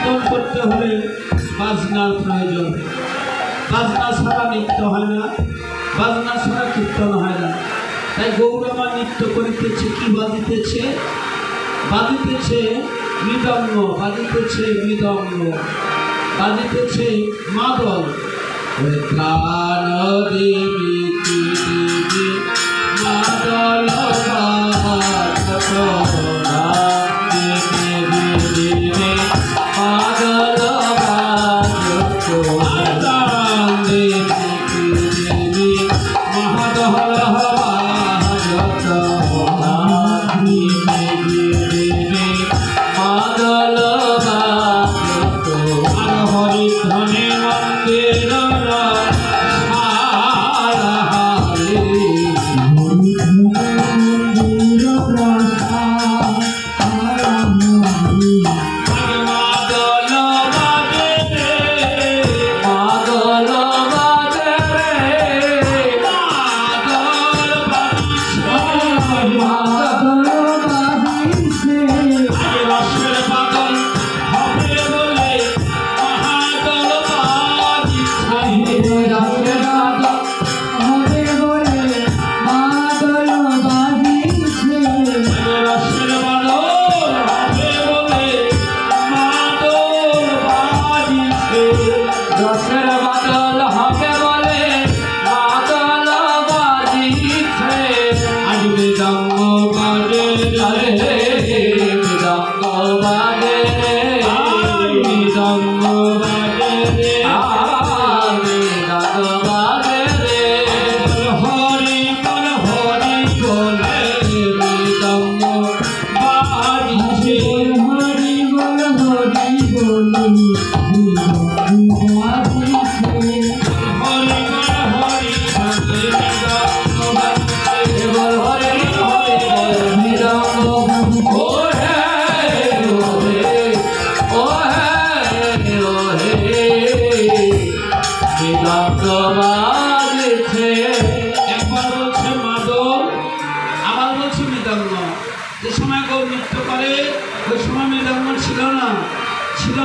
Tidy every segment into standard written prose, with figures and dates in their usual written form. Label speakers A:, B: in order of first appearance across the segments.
A: কীর্তন করতে হলে বাজনার প্রয়োজন। বাজনা ছাড়া নৃত্য হয় না, বাজনা ছাড়া কীর্তন হয় না। তাই গৌরমা নৃত্য করিতেছে, কি বাজিতেছে? বাজিতেছে মৃদঙ্গ, বাজিতেছে মৃদঙ্গ, বাজিতেছে মাদল। প্রাণ দেবী কি দেবী মাদল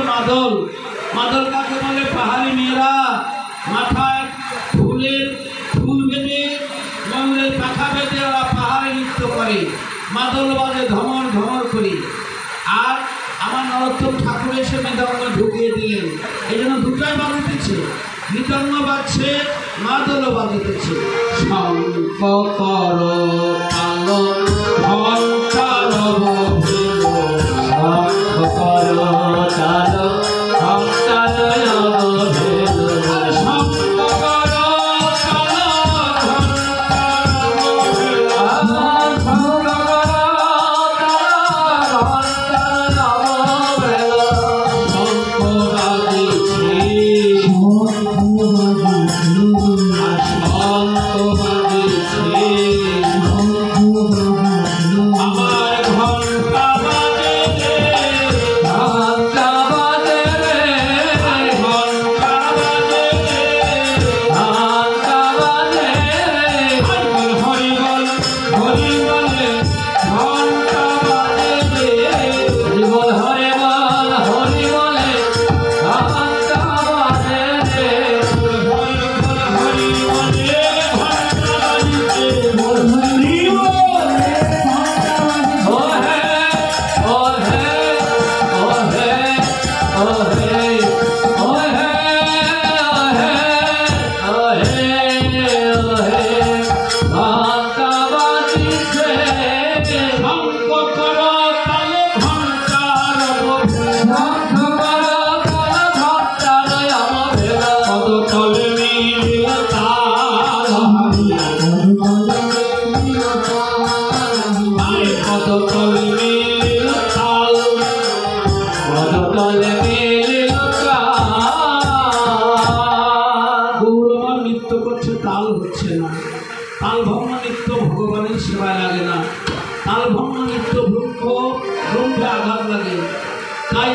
A: মাদল। মাদল কাকে বলে? পাহাড়ি মেয়েরা মাথায় ফুলের ফুল বেঁধে, মন্দিরের পাখা বেঁধে ওরা পাহাড়ে নৃত্য করে, মাদল বাজে ধমর ধমর করে। আর আমার নরোত্তম ঠাকুর এসে মৃদঙ্গ ঢুকিয়ে দিলেন, এই জন্য দুটাই বাজিতেছে, মৃদঙ্গ বাজছে, মাদলও বাজিতেছে। শঙ্খ কর তাল ঘণ্টার বধিল, শঙ্খ কর তাল ঘণ্টার বধিল, শঙ্খ কর তাল ঘণ্টার বধিল, শঙ্খ কর তাল ঘণ্টার বধিল। শঙ্খ বাজিছে, তাল ভগ্ন নৃত্য ভগবানের সেবায় লাগে না, তাল ভগ্ন নৃত্য ব্রহ্মে আঘাত লাগে। তাই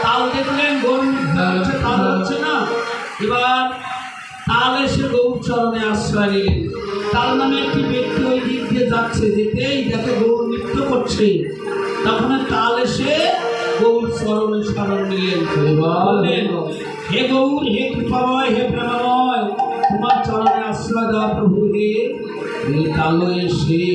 A: তাল দেখলেন গরু তাল হচ্ছে না, এবার তাল এসে গৌর চরণে আশ্রয় নিলেন। তাল নামে একটি ব্যক্তি ওই দিক দিয়ে যাচ্ছে, যেতেই যাতে গৌর নৃত্য করছে, তখন তাল এসে গৌর চরণে শরণ নিলেন। বললেন, হে গৌর, হে কৃপাময়, হে প্রেমময়, তোমার চরণে আশ্রয় দাও প্রভু হে। কালো এসে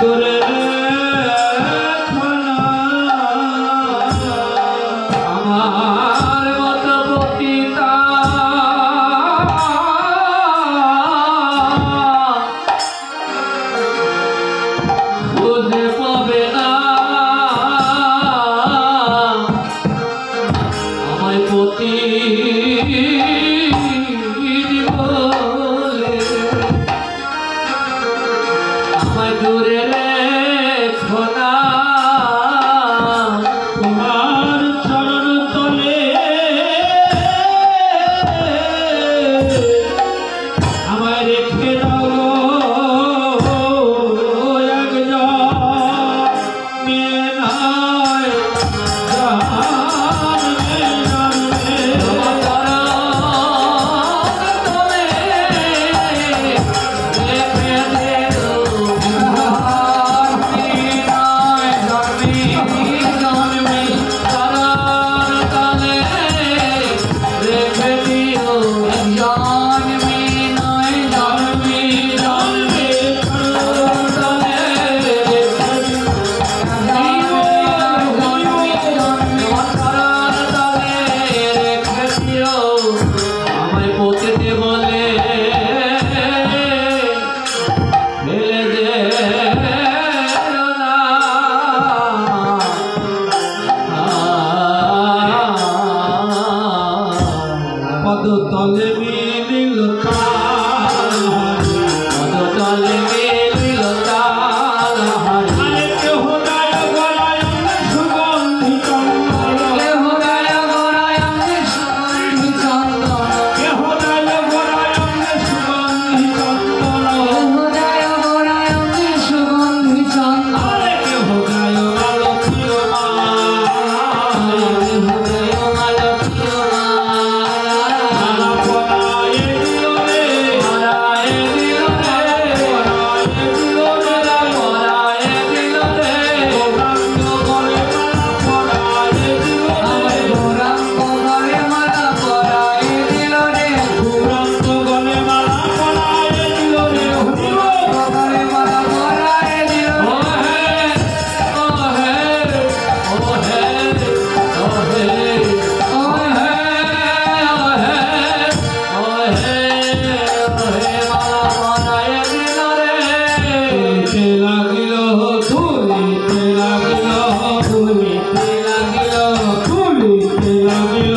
A: দূরে
B: আমার মত পতিতা খুঁজে পাবে না আমায় পতি বলে আমায় দূরে রেখো না
A: তোমার চরণ তলে আমায় রেখে দাও একজন মেয়ে নয় জন্মে জন্মে
B: তোমার তলে রেখে দেও আমায় পতিতে বলে ফেলে দে না
A: পদ তলে মিলিল
B: পদ তলে মিলিল তাল হারি
A: আরে কেহ গায় গলায় সুগন্ধি চন্দন
B: কেহ গায় গড়ায় আমি সুগন্ধি চন্দন
A: কেহ গায় গলায় সুগন্ধি চন্দন
B: কেহ গায় গড়ায় আমি সুগন্ধি চন্দন
A: আরে কেহ গায় আলোকিও
B: কেহ গায় মালতীয়
A: মালা পরায়ে দিল রে
B: মারায় দিল রে
A: পরায়ে দিল রে
B: পরায় দিল রে
A: গৌরাঙ্গ গলে মালা পরায়ে দিল
B: আমার
A: রে
B: গৌরাঙ্গ ঘরে মালা পরায় দিল রে
A: গৌরাঙ্গ গলে মালা পরায়ে দিল রে হরিব
B: ঘরে মালা পরায় দিল
A: ও
B: রে
A: হে ও হে ও হে
B: ও হে ও হে ও হে ও হে মালা পরায় দিল রে
A: তুলিতে লাগিল তুলিতে লাগিল তুলিতে লাগিল তুলিতে লাগিল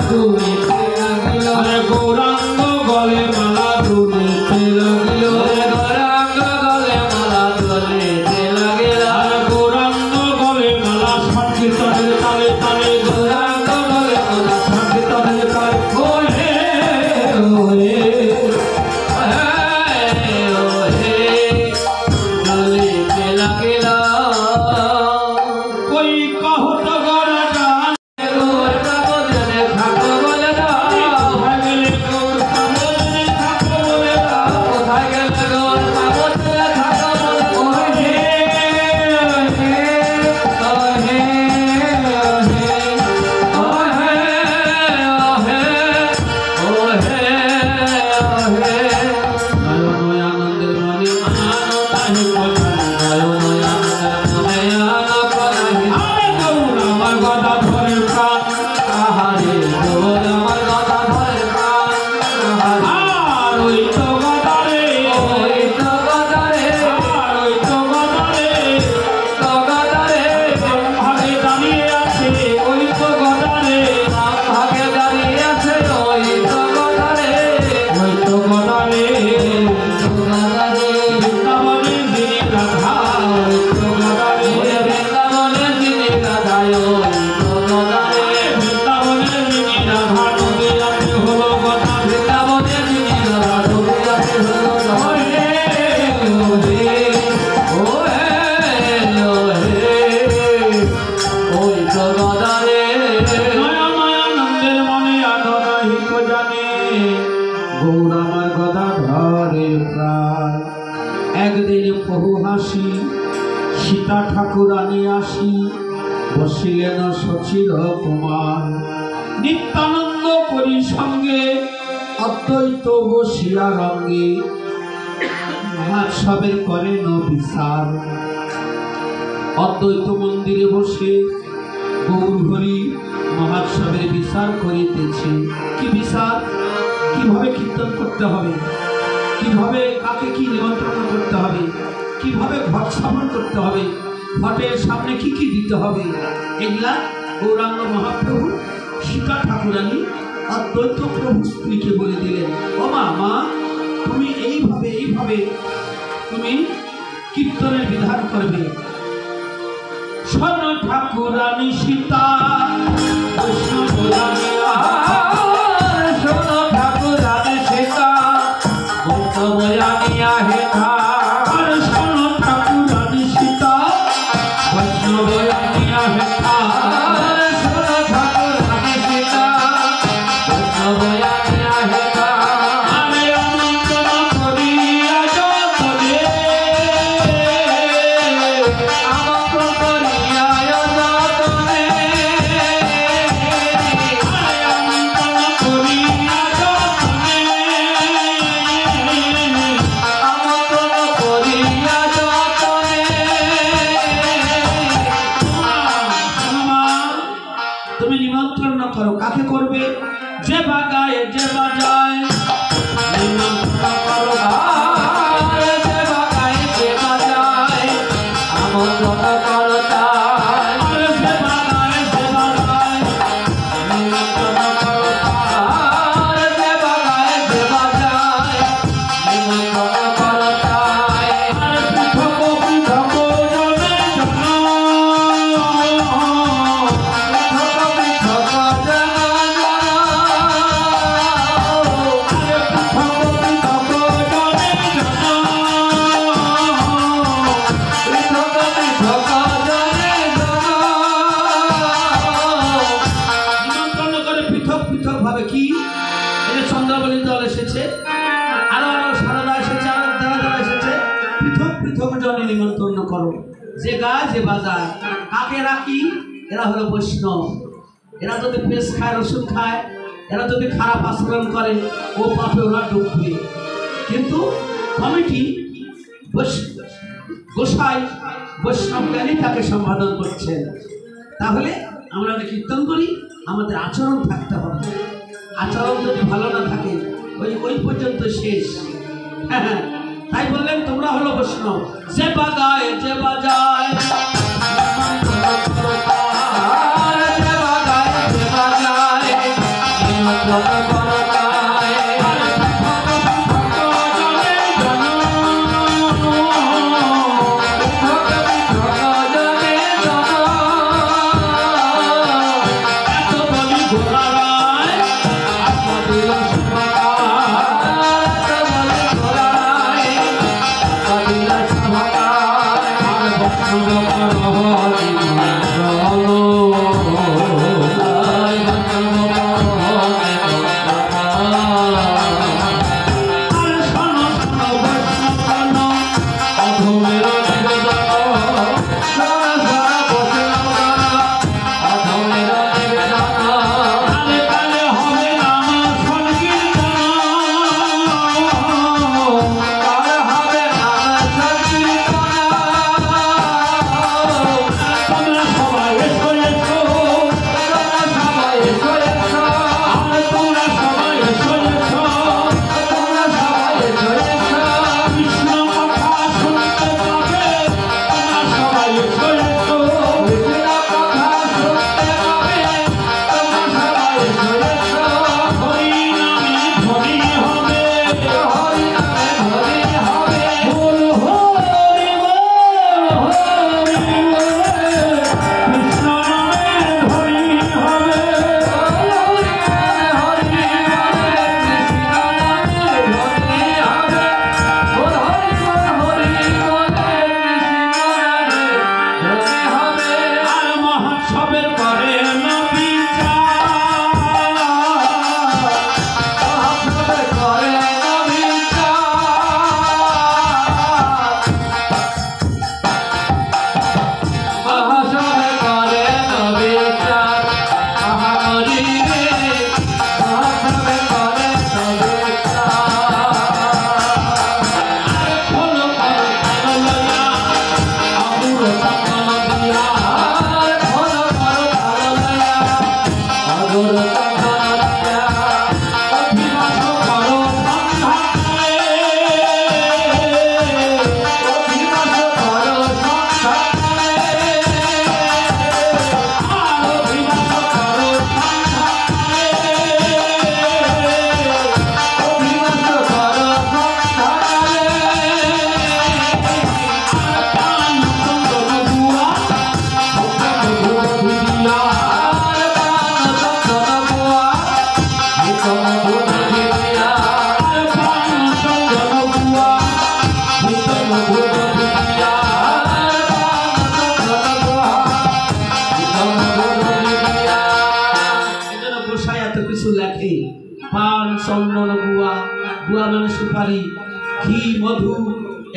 B: তুলিতে লাগিল
A: আরে গৌরাঙ্গ গলে মালা তুলিতে লাগিল
B: গৌরাঙ্গ গলে মালা তুলিতে লাগিল
A: আরে গৌরাঙ্গ গলে মালা সংকীর্তনের তালে তালে
B: গৌরাঙ্গ গলে মালা
A: সংকীর্তনের তালে ও হে ও হে কই কহত গরা গান ভাগলে গৌর সামনে থাকো বলে ও হে নয়ন আনন্দের মনে আনন্দ আরে গৌর আমার গদা ধরে প্রাণ আর ওই তো গদা রে আর ওই তো গদা রে ভাগে দাঁড়িয়ে আছে ওই তো গদা রে ওই তো গদা রে বৃন্দাবনের যিনি রাধা ওই তো গদা রে বৃন্দাবনের যিনি রাধা নদী আছে হলো গদা নয়নানন্দের মনে আনন্দিত জানে গৌর আমার গদা ধরে প্রাণ একদিন বহু হাসি সীতা ঠাকুরানী আসি বসিলেন সচির কুমার নিত্যানন্দ করি সঙ্গে অদ্বৈত বসিয়া রঙ্গে মহাসবের করেন বিচার অদ্বৈত মন্দিরে বসে গৌরহরি মহোৎসবের বিচার করিতেছে। কি বিচার? কিভাবে কীর্তন করতে হবে, কিভাবে কাকে কি নিমন্ত্রণ করতে হবে, কিভাবে ঘট স্থাপন করতে হবে, ঘটের সামনে কি কি দিতে হবে, এগুলা গৌরাঙ্গ মহাপ্রভু সীতা ঠাকুরানী অদ্বৈত প্রভু স্ত্রীকে বলে দিলেন, ও মা, মা তুমি এইভাবে তুমি কীর্তনের বিধান করবে। শোন ঠাকুরানী সীতা বৈষ্ণব
B: শোন ঠাকুরানী সীতা বৈষ্ণব জানিয়া হেথা।
A: শোন ঠাকুরানী সীতা বৈষ্ণব জানিয়া হেথা।
B: শোন ঠাকুরানী সীতা বৈষ্ণব জানিয়া হেথা।
A: আমি আমন্ত্রণ করিয়া যতনে,
B: আমন্ত্রণ করিয়া যতনে,
A: আমন্ত্রণ করিয়া যতনে,
B: আমন্ত্রণ করিয়া যতনে।
A: তুমি নিমন্ত্রণ না করো, কাকে করবে? যে বাগায় যে বাজায় নিমন্ত্রণ করো।
B: যে বাগায় যে বাজায় আমন্ত্রণ করো তাই।
A: যে বাগায় যে বাজায়
B: নিমন্ত্রণ করো তাই। যে বাগায় যে বাজায় নিমন্ত্রণ করো তাই।
A: পৃথক পৃথক জনে জন,
B: পৃথক পৃথক জন
A: নিমন্ত্রণ করে পৃথক পৃথক ভাবে। কি এই চন্দ্রাবলী দল এসেছে, আরো সারদা এসেছে, আরো যারা এসেছে, পৃথক পৃথক জনে নিমন্ত্রণ করো। যে গায় যে বাজায়, কাকে রাখি? এরা হলো বৈষ্ণব। এরা যদি পেশ খায়, রসুন খায়, এরা যদি খারাপ আচরণ করে, ও পাপে ওরা ডুববে। কিন্তু কমিটি গোসাই বৈষ্ণব জ্ঞানী তাকে সম্পাদন করছেন। তাহলে আমরা কীর্তন করি, আমাদের আচরণ থাকতে হবে। আচরণ যদি ভালো না থাকে, ওই পর্যন্ত শেষ। হ্যাঁ, তাই বললেন তোমরা হলো বৈষ্ণব। যে বাজায় যে বাজায় চন্দন গুয়া, গুয়া মানে সুপারি, ঘি, মধু,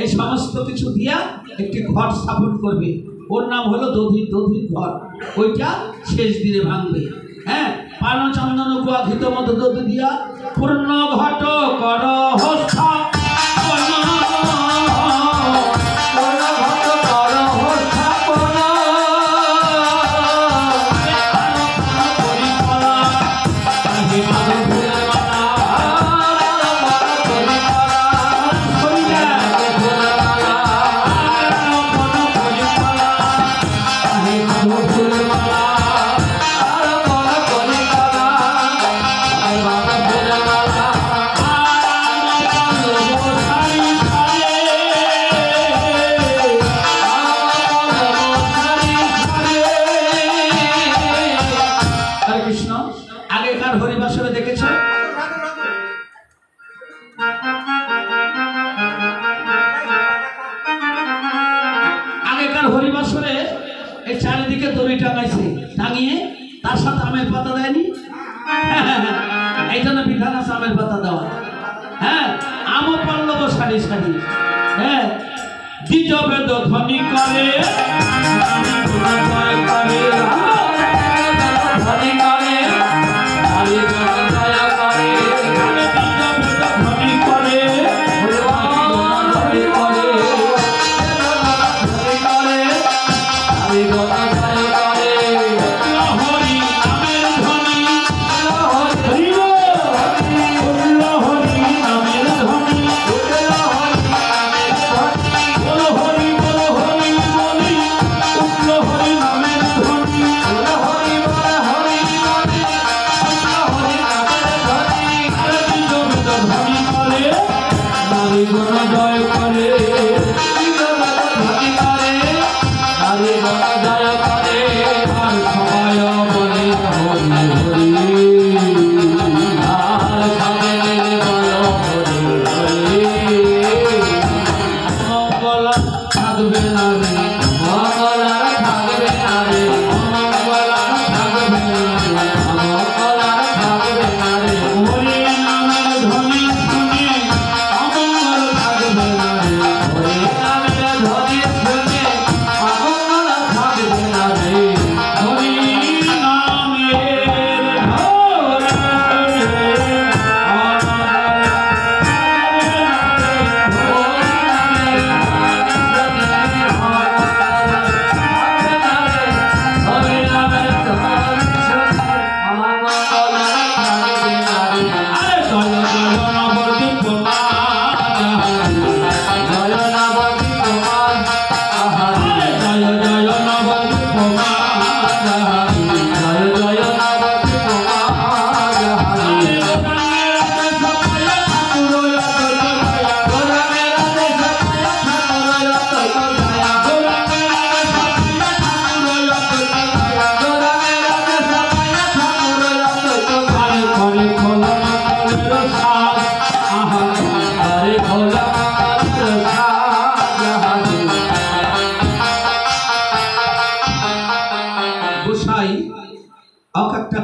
A: এই সমস্ত কিছু দিয়া একটি ঘট স্থাপন করবে। ওর নাম হলো দধির ঘট। ওইটা শেষ দিনে ভাঙবে। হ্যাঁ, পান চন্দন গুয়া ঘিত মধু দধি দিয়া পূর্ণ ঘট কর হস্তা, আগেকার হরিবাসরে দেখেছ, আগেকার হরিবাসরে এই চারিদিকে দড়ি টাঙাইছে, টাঙিয়ে তার সাথে আমের পাতা দেয়নি? এই জন্য বিধান আছে আমের পাতা দেওয়া। হ্যাঁ, আমও পল্লব সারি সারি। হ্যাঁ, দ্বিজ বেদ ধ্বনি করে,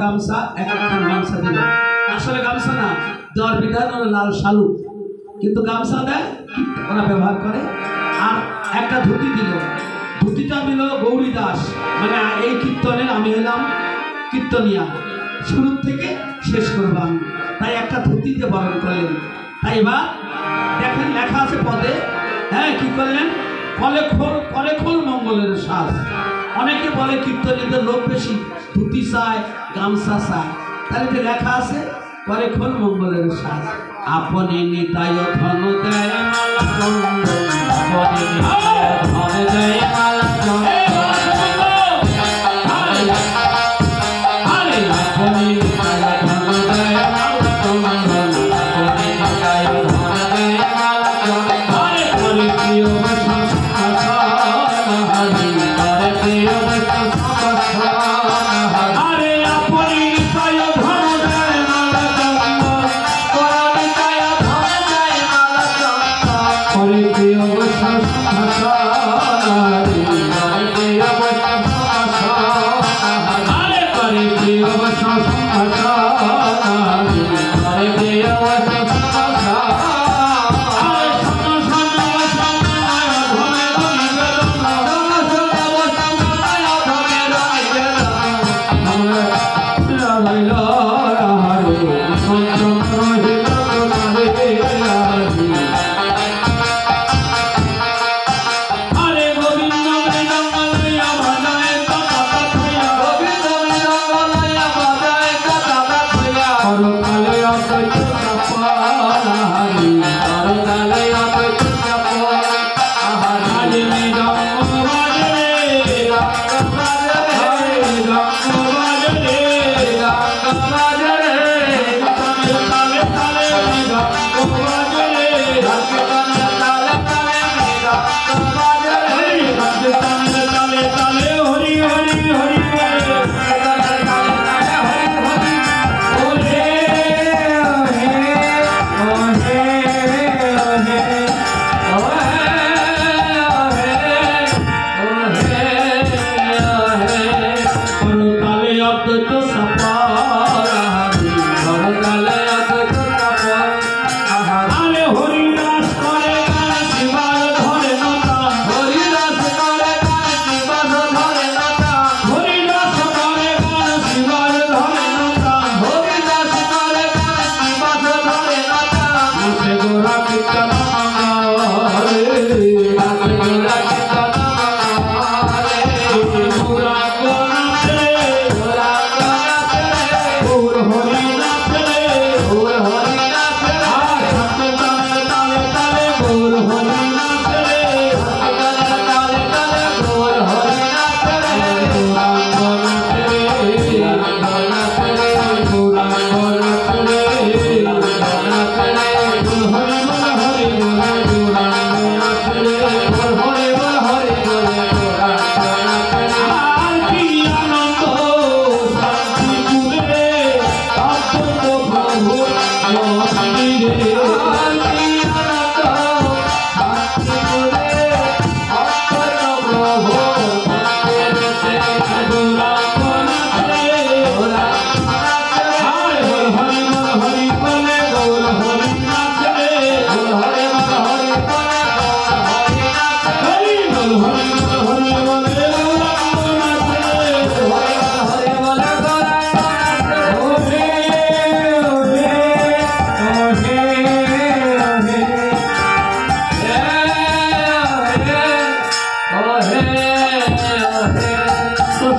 A: গামছা এক একটা গামছা দিল, আসলে গামছা না দেওয়ার বিধান ওরা লাল শালু, কিন্তু গামছা দেয় ওরা ব্যবহার করে। আর একটা ধুতি দিল, ধুতিটা দিল গৌরী দাস, মানে এই কীর্তনের আমি হলাম কীর্তনিয়া, শুরু থেকে শেষ করবো আমি, তাই একটা ধুতিতে বরণ করলেন। তাই এবার দেখেন লেখা আছে পদে, হ্যাঁ কি করলেন, কলে খোল মঙ্গলের শ্বাস। অনেকে বলে কীর্তনীদের লোক বেশি, ধুতি চায় গামছা চায়, তাহলে যে লেখা আছে কলে খোল মঙ্গলের শ্বাস। আপনি নিতায় ধন দেয় মালা চন্দন, আপনি নিতায় ধন দেয় মালা চন্দন, আরে আপনি নিতায় ধন দেয় মালা চন্দন, আপনি নিতায় ধন দেয় মালা চন্দন, আরে করে প্রিয়
B: Hare Krishna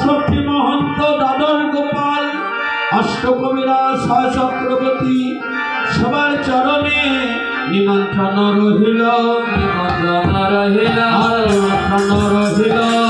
A: বাষট্টি মহন্ত দাদর গোপাল অষ্টকবিরা সচক্রবর্তী সবার চরণে নিমন্ত্রণ রহিল,
B: নিমন্ত্রণ রহিল,
A: নিমন্ত্রণ রহিল।